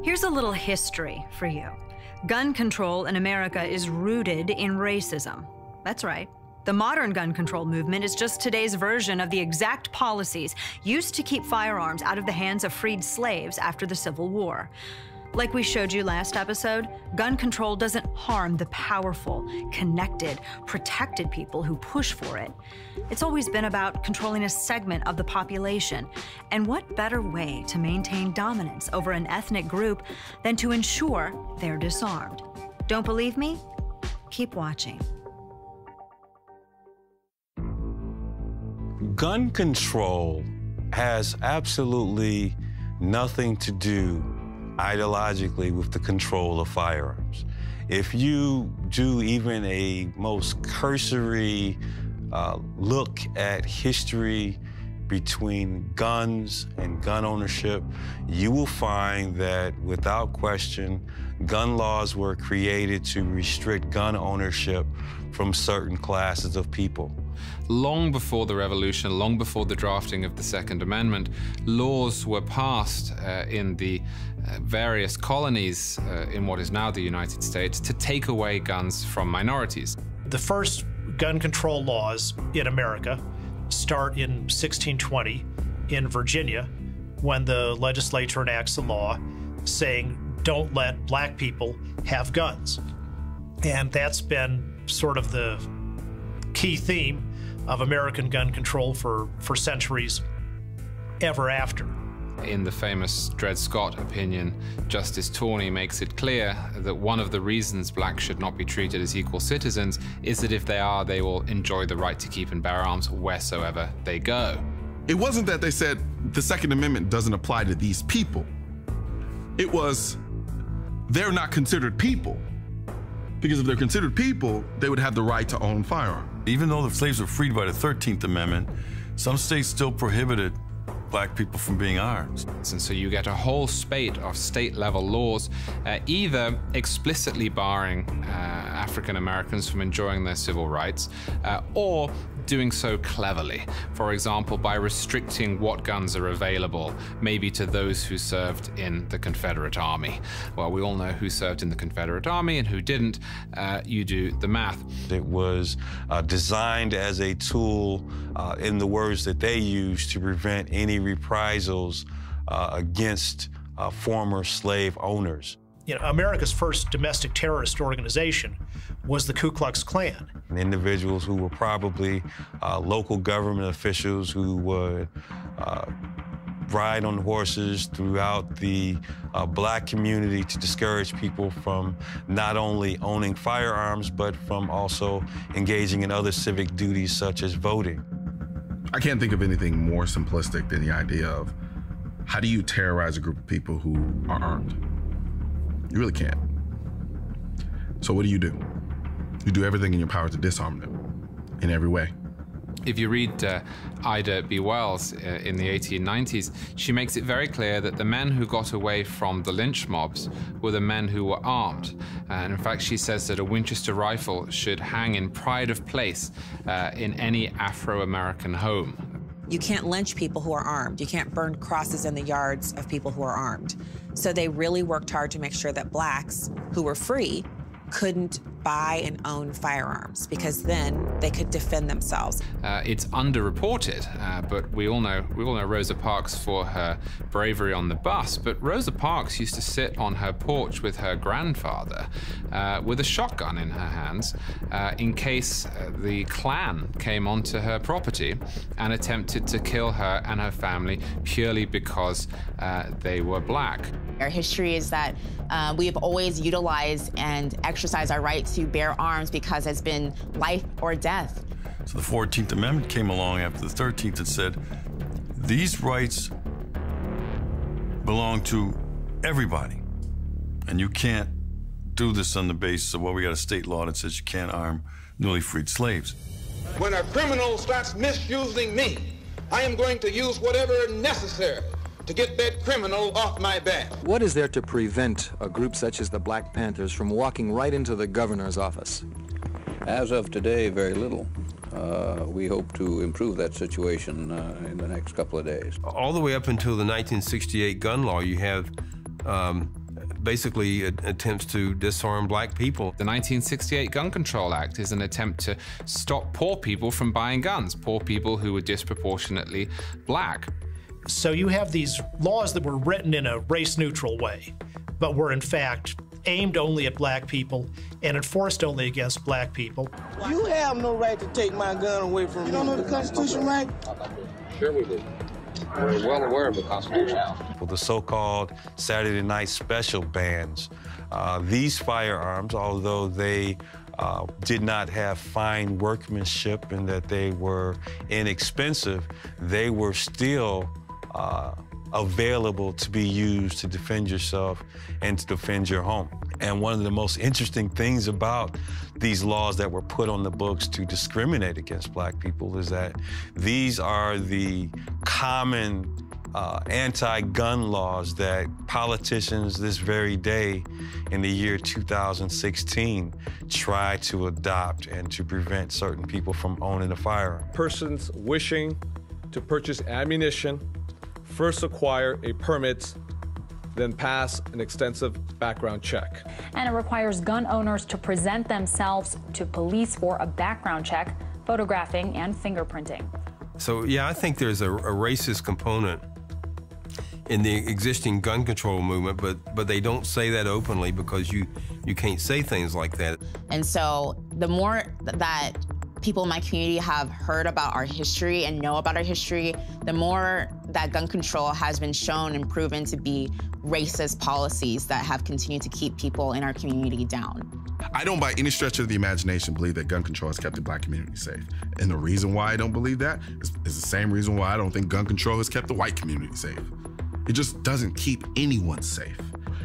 Here's a little history for you. Gun control in America is rooted in racism. That's right. The modern gun control movement is just today's version of the exact policies used to keep firearms out of the hands of freed slaves after the Civil War. Like we showed you last episode, gun control doesn't harm the powerful, connected, protected people who push for it. It's always been about controlling a segment of the population. And what better way to maintain dominance over an ethnic group than to ensure they're disarmed? Don't believe me? Keep watching. Gun control has absolutely nothing to do ideologically with the control of firearms. If you do even a most cursory look at history between guns and gun ownership, you will find that without question, gun laws were created to restrict gun ownership from certain classes of people. Long before the revolution, long before the drafting of the Second Amendment, laws were passed in the various colonies in what is now the United States to take away guns from minorities. The first gun control laws in America start in 1620 in Virginia, when the legislature enacts a law saying, don't let black people have guns. And that's been sort of the key theme of American gun control for centuries ever after. In the famous Dred Scott opinion, Justice Taney makes it clear that one of the reasons blacks should not be treated as equal citizens is that if they are, they will enjoy the right to keep and bear arms wheresoever they go. It wasn't that they said the Second Amendment doesn't apply to these people. It was, they're not considered people. Because if they're considered people, they would have the right to own firearms. Even though the slaves were freed by the 13th Amendment, some states still prohibited black people from being armed. And so you get a whole spate of state-level laws, either explicitly barring African Americans from enjoying their civil rights, or doing so cleverly. For example, by restricting what guns are available, maybe to those who served in the Confederate Army. Well, we all know who served in the Confederate Army and who didn't. You do the math. It was designed as a tool, in the words that they used, to prevent any reprisals against former slave owners. You know, America's first domestic terrorist organization was the Ku Klux Klan. And individuals who were probably local government officials who would ride on horses throughout the black community to discourage people from not only owning firearms, but from also engaging in other civic duties such as voting. I can't think of anything more simplistic than the idea of how do you terrorize a group of people who are armed? You really can't. So what do? You do everything in your power to disarm them in every way. If you read Ida B. Wells in the 1890s, she makes it very clear that the men who got away from the lynch mobs were the men who were armed. And in fact, she says that a Winchester rifle should hang in pride of place in any Afro-American home. You can't lynch people who are armed. You can't burn crosses in the yards of people who are armed. So they really worked hard to make sure that blacks who were free couldn't buy and own firearms, because then they could defend themselves. It's underreported, but we all know Rosa Parks for her bravery on the bus. But Rosa Parks used to sit on her porch with her grandfather with a shotgun in her hands in case the Klan came onto her property and attempted to kill her and her family purely because they were black. Our history is that we have always utilized and exercised our right to bear arms because it's been life or death. So the 14th Amendment came along after the 13th and said, these rights belong to everybody. And you can't do this on the basis of, well, we got a state law that says you can't arm newly freed slaves. When a criminal starts misusing me, I am going to use whatever is necessary to get that criminal off my back. What is there to prevent a group such as the Black Panthers from walking right into the governor's office? As of today, very little. We hope to improve that situation in the next couple of days. All the way up until the 1968 gun law, you have basically attempts to disarm black people. The 1968 Gun Control Act is an attempt to stop poor people from buying guns, poor people who were disproportionately black. So you have these laws that were written in a race-neutral way, but were in fact aimed only at black people and enforced only against black people. You have no right to take my gun away from me. You don't know the Constitution, right? Sure we do. We're well aware of the Constitution. Well, the so-called Saturday night special bans, these firearms, although they did not have fine workmanship and that they were inexpensive, they were still available to be used to defend yourself and to defend your home. And one of the most interesting things about these laws that were put on the books to discriminate against black people is that these are the common anti-gun laws that politicians this very day in the year 2016 try to adopt and to prevent certain people from owning a firearm. Persons wishing to purchase ammunition first acquire a permit, then pass an extensive background check. And it requires gun owners to present themselves to police for a background check, photographing and fingerprinting. So yeah, I think there's a racist component in the existing gun control movement, but they don't say that openly because you can't say things like that. And so the more that people in my community have heard about our history and know about our history, the more that gun control has been shown and proven to be racist policies that have continued to keep people in our community down. I don't by any stretch of the imagination believe that gun control has kept the black community safe. And the reason why I don't believe that is the same reason why I don't think gun control has kept the white community safe. It just doesn't keep anyone safe.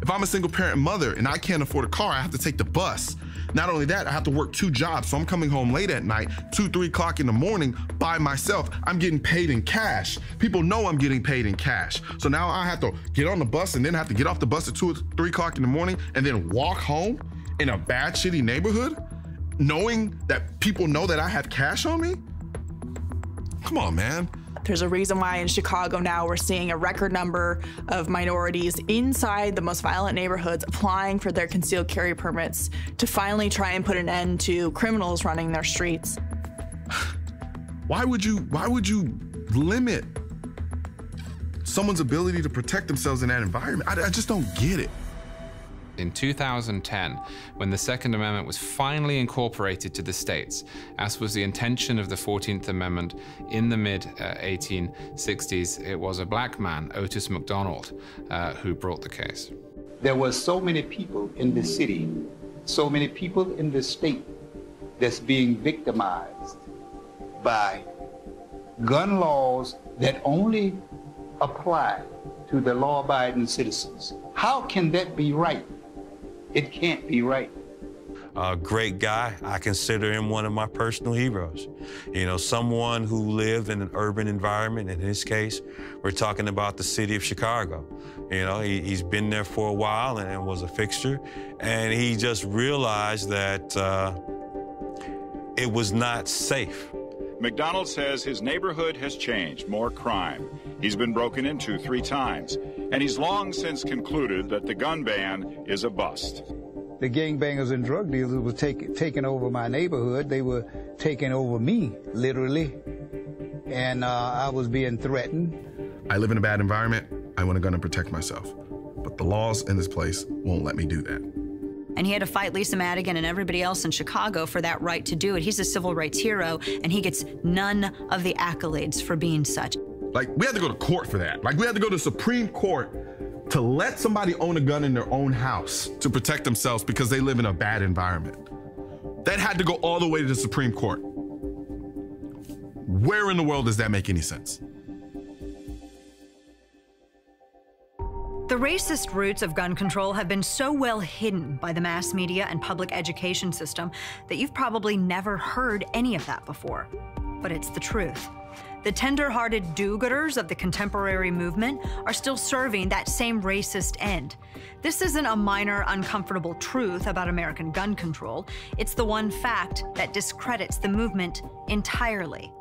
If I'm a single parent mother and I can't afford a car, I have to take the bus. Not only that, I have to work 2 jobs, so I'm coming home late at night, 2, 3 o'clock in the morning by myself. I'm getting paid in cash. People know I'm getting paid in cash. So now I have to get on the bus and then have to get off the bus at 2 or 3 o'clock in the morning and then walk home in a bad, shitty neighborhood, knowing that people know that I have cash on me? Come on, man. There's a reason why in Chicago now we're seeing a record number of minorities inside the most violent neighborhoods applying for their concealed carry permits to finally try and put an end to criminals running their streets. Why would you limit someone's ability to protect themselves in that environment? I just don't get it. In 2010, when the Second Amendment was finally incorporated to the states, as was the intention of the 14th Amendment in the mid-1860s, it was a black man, Otis McDonald, who brought the case. There were so many people in the city, so many people in the state that's being victimized by gun laws that only apply to the law-abiding citizens. How can that be right? It can't be right. Great guy. I consider him one of my personal heroes. You know, someone who lived in an urban environment. In his case, we're talking about the city of Chicago. You know, he's been there for a while and was a fixture. And he just realized that it was not safe. McDonald says his neighborhood has changed, more crime. He's been broken into 3 times, and he's long since concluded that the gun ban is a bust. The gangbangers and drug dealers were taking over my neighborhood. They were taking over me, literally, and I was being threatened. I live in a bad environment. I want a gun to protect myself, but the laws in this place won't let me do that. And he had to fight Lisa Madigan and everybody else in Chicago for that right to do it. He's a civil rights hero, and he gets none of the accolades for being such. Like, we had to go to court for that. Like, we had to go to the Supreme Court to let somebody own a gun in their own house to protect themselves because they live in a bad environment. That had to go all the way to the Supreme Court. Where in the world does that make any sense? The racist roots of gun control have been so well hidden by the mass media and public education system that you've probably never heard any of that before. But it's the truth. The tender-hearted do-gooders of the contemporary movement are still serving that same racist end. This isn't a minor, uncomfortable truth about American gun control. It's the one fact that discredits the movement entirely.